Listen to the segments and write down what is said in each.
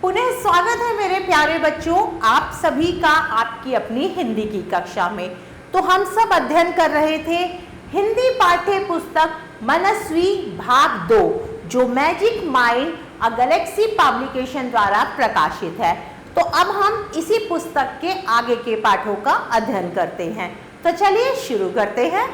पुनः स्वागत है मेरे प्यारे बच्चों, आप सभी का आपकी अपनी हिंदी की कक्षा में। तो हम सब अध्ययन कर रहे थे हिंदी पाठ्य पुस्तक मनस्वी भाग 2, जो मैजिक माइंड अ गैलेक्सी पब्लिकेशन द्वारा प्रकाशित है। तो अब हम इसी पुस्तक के आगे के पाठों का अध्ययन करते हैं। तो चलिए शुरू करते हैं।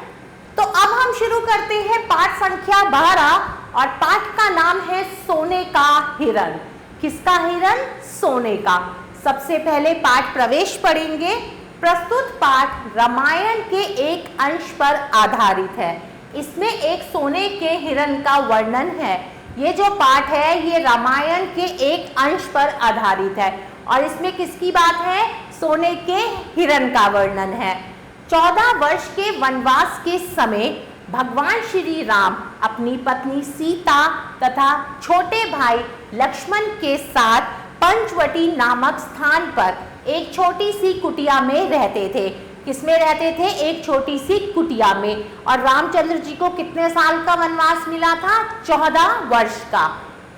तो अब हम शुरू करते हैं पाठ संख्या 12 और पाठ का नाम है सोने का हिरण। किसका हिरण? सोने का। सबसे पहले पाठ प्रवेश पढ़ेंगे। प्रस्तुत पाठ रामायण के एक अंश पर आधारित है। इसमें एक सोने के हिरण का वर्णन है। ये जो पाठ है ये रामायण के एक अंश पर आधारित है और इसमें किसकी बात है? सोने के हिरण का वर्णन है। 14 वर्ष के वनवास के समय भगवान श्री राम अपनी पत्नी सीता तथा छोटे भाई लक्ष्मण के साथ पंचवटी नामक स्थान पर एक छोटी सी कुटिया में रहते थे। किसमें रहते थे? एक छोटी सी कुटिया में। और रामचंद्र जी को कितने साल का वनवास मिला था? 14 वर्ष का।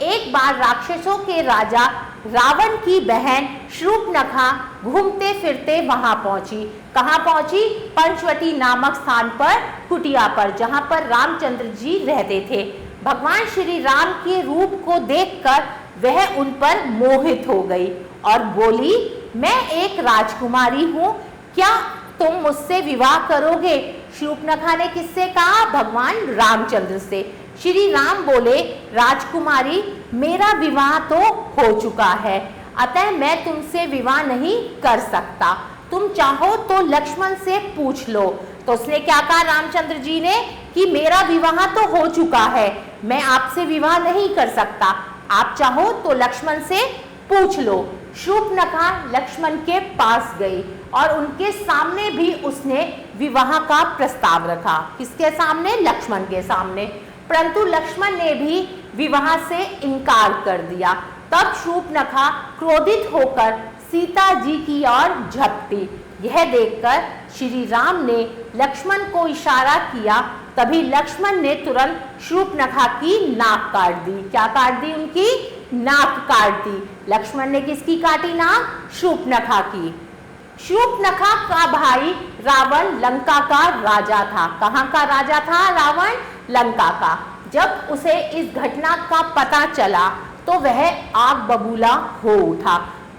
एक बार राक्षसों के राजा रावण की बहन शूर्पणखा घूमते फिरते वहां पहुंची। कहां पहुंची? पंचवटी नामक स्थान पर, कुटिया पर, जहां पर रामचंद्र जी रहते थे। भगवान श्री राम के रूप को देखकर वह उन पर मोहित हो गई और बोली, मैं एक राजकुमारी हूं, क्या तुम मुझसे विवाह करोगे? शूर्पणखा ने किससे कहा? भगवान रामचंद्र से। श्री राम बोले, राजकुमारी मेरा विवाह तो हो चुका है, अतः मैं तुमसे विवाह नहीं कर सकता। तुम चाहो तो लक्ष्मण से पूछ लो। तो उसने क्या कहा रामचंद्र जी ने कि मेरा विवाह तो हो चुका है, मैं आपसे विवाह नहीं कर सकता, आप चाहो तो लक्ष्मण से पूछ लो। शूर्पणखा लक्ष्मण के पास गई और उनके सामने भी उसने विवाह का प्रस्ताव रखा। किसके सामने? लक्ष्मण के सामने। परंतु लक्ष्मण ने भी विवाह से इनकार कर दिया। तब शूर्पणखा क्रोधित होकर सीता जी की ओर झपटी। यह देखकर श्री राम ने लक्ष्मण को इशारा किया। तभी लक्ष्मण ने तुरंत शूर्पणखा की नाक काट दी। क्या काट दी? उनकी नाक काट दी। लक्ष्मण ने किसकी काटी नाक? शूर्पणखा की। शूर्पणखा का भाई रावण लंका का राजा था। कहाँ का राजा था रावण? लंका का। जब उसे इस घटना का पता चला तो वह आग बबूला हो उठा।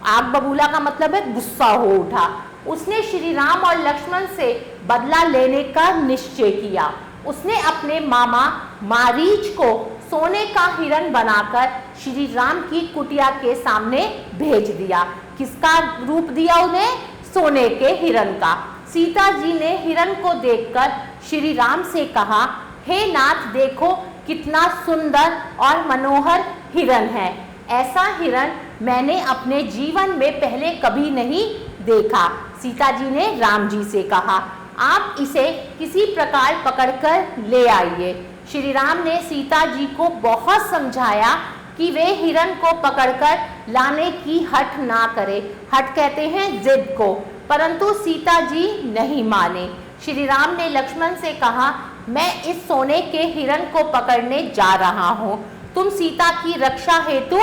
आग बबूला का मतलब है गुस्सा हो उठा। उसने श्री राम और लक्ष्मण से बदला लेने का निश्चय किया। उसने अपने मामा मारीच को सोने का हिरण बनाकर श्री राम की कुटिया के सामने भेज दिया। किसका रूप दिया उन्हें? सोने के हिरण का। सीता जी ने हिरण को देखकर श्री राम से कहा, हे नाथ, देखो कितना सुंदर और मनोहर हिरण है। ऐसा हिरण मैंने अपने जीवन में पहले कभी नहीं देखा। सीता जी ने राम जी से कहा, आप इसे किसी प्रकार पकड़कर ले आइए। श्री राम ने सीता जी को बहुत समझाया कि वे हिरण को पकड़कर लाने की हठ ना करे। हठ कहते हैं जिद को। परंतु सीता जी नहीं माने। श्री राम ने लक्ष्मण से कहा, मैं इस सोने के हिरण को पकड़ने जा रहा हूँ, तुम सीता की रक्षा हेतु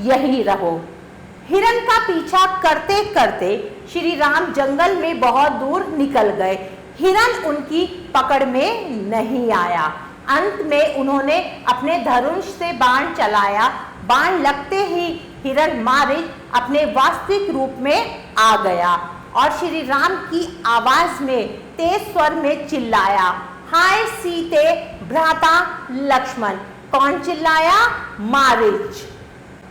यहीं रहो। हिरण का पीछा करते करते श्री राम जंगल में बहुत दूर निकल गए। हिरण उनकी पकड़ में नहीं आया। अंत में उन्होंने अपने धनुष से बाण चलाया। बाण लगते ही हिरण मारीच अपने वास्तविक रूप में आ गया और श्री राम की आवाज में तेज स्वर में चिल्लाया, हाय सीते भ्राता लक्ष्मण। कौन चिल्लाया? मारीच।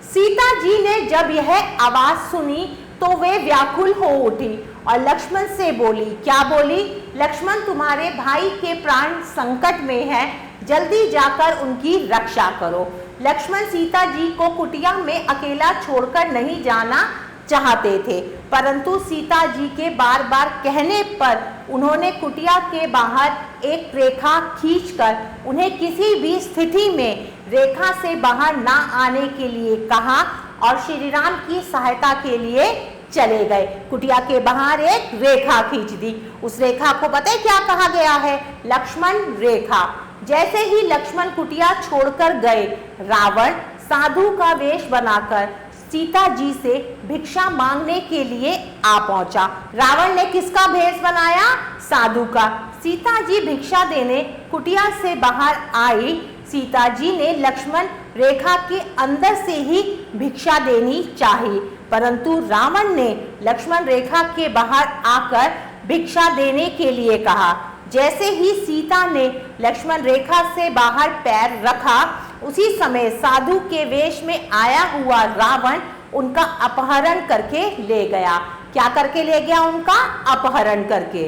सीता जी ने जब यह आवाज सुनी तो वे व्याकुल हो उठी और लक्ष्मण से बोली। क्या बोली? लक्ष्मण, तुम्हारे भाई के प्राण संकट में हैं, जल्दी जाकर उनकी रक्षा करो। लक्ष्मण सीता जी को कुटिया में अकेला छोड़कर नहीं जाना चाहते थे, परंतु सीता जी के बार बार कहने पर उन्होंने कुटिया के बाहर एक रेखा खींचकर उन्हें किसी भी स्थिति में रेखा से बाहर ना आने के लिए कहा और श्री राम की सहायता के लिए चले गए। कुटिया के बाहर एक रेखा खींच दी। उस रेखा को पता है क्या कहा गया है? लक्ष्मण रेखा। जैसे ही लक्ष्मण कुटिया छोड़कर गए, रावण साधु का वेश बनाकर सीता जी से भिक्षा मांगने के लिए आ पहुंचा। रावण ने किसका भेष बनाया? साधु का। सीता जी भिक्षा देने कुटिया से बाहर आई। सीता जी ने लक्ष्मण रेखा के अंदर से ही भिक्षा देनी चाहिए, परंतु रावण ने लक्ष्मण रेखा के बाहर आकर भिक्षा देने के लिए कहा। जैसे ही सीता ने लक्ष्मण रेखा से बाहर पैर रखा, उसी समय साधु के वेश में आया हुआ रावण उनका अपहरण करके ले गया। क्या करके ले गया? उनका अपहरण करके।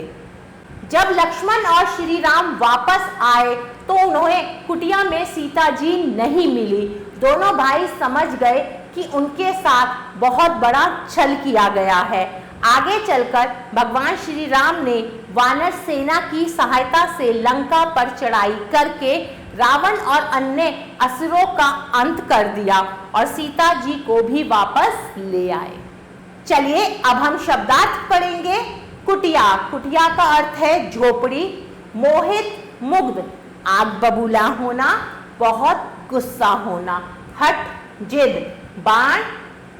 जब लक्ष्मण और श्री राम वापस आए तो उन्हें कुटिया में सीता जी नहीं मिली। दोनों भाई समझ गए कि उनके साथ बहुत बड़ा छल किया गया है। आगे चलकर भगवान श्री राम ने वानर सेना की सहायता से लंका पर चढ़ाई करके रावण और अन्य असुरों का अंत कर दिया और सीता जी को भी वापस ले आए। चलिए अब हम शब्दार्थ पढ़ेंगे। कुटिया, कुटिया का अर्थ है झोपड़ी। मोहित, मुग्ध, आग बबूला होना, बहुत गुस्सा होना। हठ, जिद, बाण,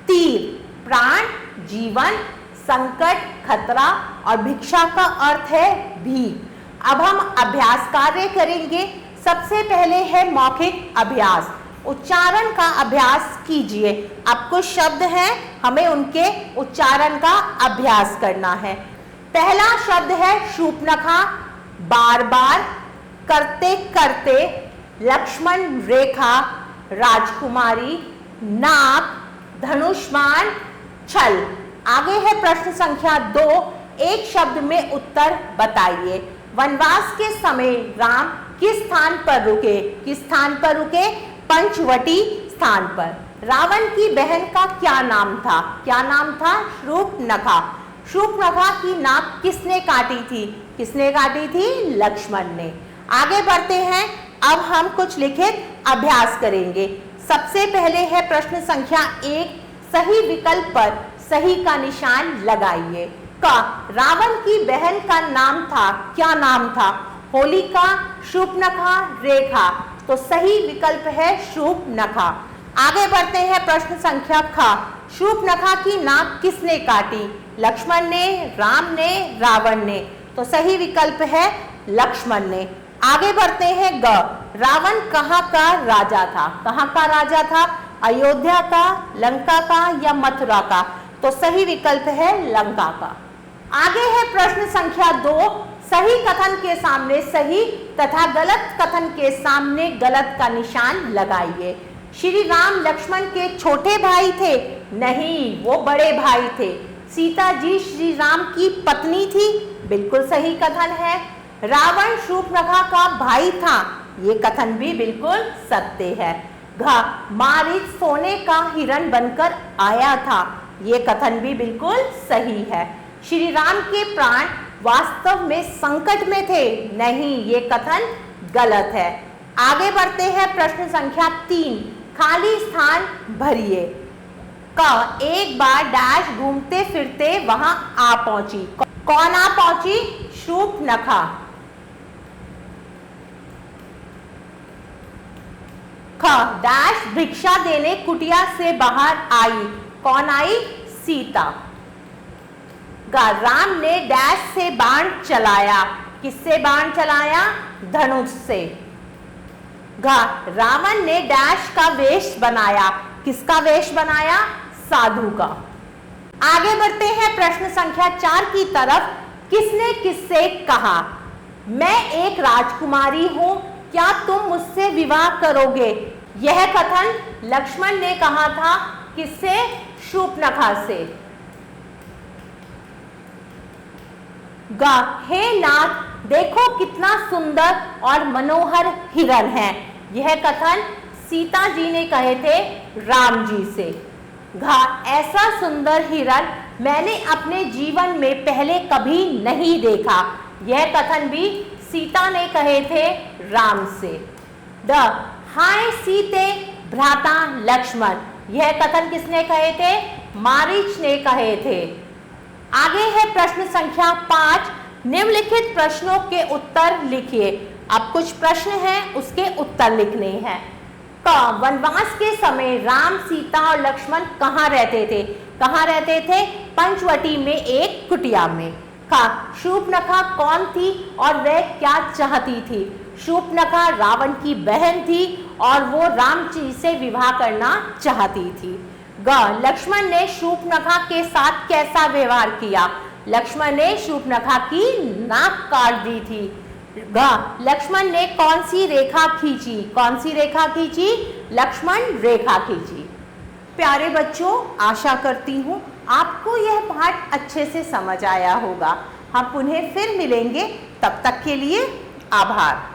तीर, प्राण, जीवन, संकट, खतरा और भिक्षा का अर्थ है भीख। अब हम अभ्यास कार्य करेंगे। सबसे पहले है मौखिक अभ्यास। उच्चारण का अभ्यास कीजिए। अब कुछ शब्द हैं, हमें उनके उच्चारण का अभ्यास करना है। पहला शब्द है शूर्पणखा। बार बार, करते करते, लक्ष्मण रेखा, राजकुमारी, नाक, धनुष्मान, छल। आगे है प्रश्न संख्या 2। एक शब्द में उत्तर बताइए। वनवास के समय राम किस स्थान पर रुके? किस स्थान पर रुके? पंचवटी स्थान पर। रावण की बहन का क्या नाम था? क्या नाम था? शूर्पणखा। शूर्पणखा की नाक किसने काटी थी? किसने काटी थी? लक्ष्मण ने। आगे बढ़ते हैं। अब हम कुछ लिखित अभ्यास करेंगे। सबसे पहले है प्रश्न संख्या 1। सही विकल्प पर सही का निशान लगाइए। का, रावण की बहन का नाम था, क्या नाम था? होलिका, शूर्पणखा, रेखा। तो सही विकल्प है शूर्पणखा। आगे बढ़ते हैं प्रश्न संख्या ख। शूर्पणखा की नाक किसने काटी? लक्ष्मण ने, राम ने, रावण ने। तो सही विकल्प है लक्ष्मण ने। आगे बढ़ते हैं ग। रावण कहाँ का राजा था? कहाँ का राजा था? अयोध्या का, लंका का या मथुरा का? तो सही विकल्प है लंका का। आगे है प्रश्न संख्या 2। सही कथन के सामने सही तथा गलत कथन के सामने गलत का निशान लगाइए। श्री राम लक्ष्मण के छोटे भाई थे? नहीं, वो बड़े भाई थे। सीता जी श्री राम की पत्नी थी? बिल्कुल सही कथन है। रावण शूर्पणखा का भाई था? ये कथन भी बिल्कुल सत्य है। घ, मारीच सोने का हिरण बनकर आया था? ये कथन भी बिल्कुल सही है। श्री राम के प्राण वास्तव में संकट में थे? नहीं, ये कथन गलत है। आगे बढ़ते हैं प्रश्न संख्या 3। खाली स्थान भरिए। क, एक बार डैश घूमते फिरते वहां आ पहुंची। कौन आ पहुंची? शूर्पणखा। ख, डैश भिक्षा देने कुटिया से बाहर आई। कौन आई? सीता। ग, राम ने डैश से बाण चलाया। किससे बाण चलाया? धनुष से। घ, रावण ने डैश का वेश बनाया। किसका वेश बनाया? साधु का। आगे बढ़ते हैं प्रश्न संख्या 4 की तरफ। किसने किससे कहा? मैं एक राजकुमारी हूं, क्या तुम मुझसे विवाह करोगे? यह कथन लक्ष्मण ने कहा था। किससे? शूर्पणखा से। ग, हे नाथ, देखो कितना सुंदर और मनोहर हिरण है। यह कथन सीता जी ने कहे थे राम जी से। घ, ऐसा सुंदर हिरण मैंने अपने जीवन में पहले कभी नहीं देखा। यह कथन भी सीता ने कहे थे राम से। द, हाय सीते भ्राता लक्ष्मण। यह कथन किसने कहे थे? मारीच ने कहे थे। आगे है प्रश्न संख्या 5। निम्नलिखित प्रश्नों के उत्तर लिखिए। अब कुछ प्रश्न हैं, उसके उत्तर लिखने हैं। क वनवास के समय राम, सीता और लक्ष्मण कहाँ रहते थे? कहाँ रहते थे? पंचवटी में एक कुटिया में। ख शूर्पणखा कौन थी और वह क्या चाहती थी? शूर्पणखा रावण की बहन थी और वो राम जी से विवाह करना चाहती थी। ग लक्ष्मण ने शूर्पणखा के साथ कैसा व्यवहार किया? लक्ष्मण ने शूर्पणखा की नाक काट दी थी। ग लक्ष्मण ने कौन सी रेखा खींची? कौन सी रेखा खींची? लक्ष्मण रेखा खींची। प्यारे बच्चों, आशा करती हूँ आपको यह पाठ अच्छे से समझ आया होगा। हम पुनः फिर मिलेंगे, तब तक के लिए आभार।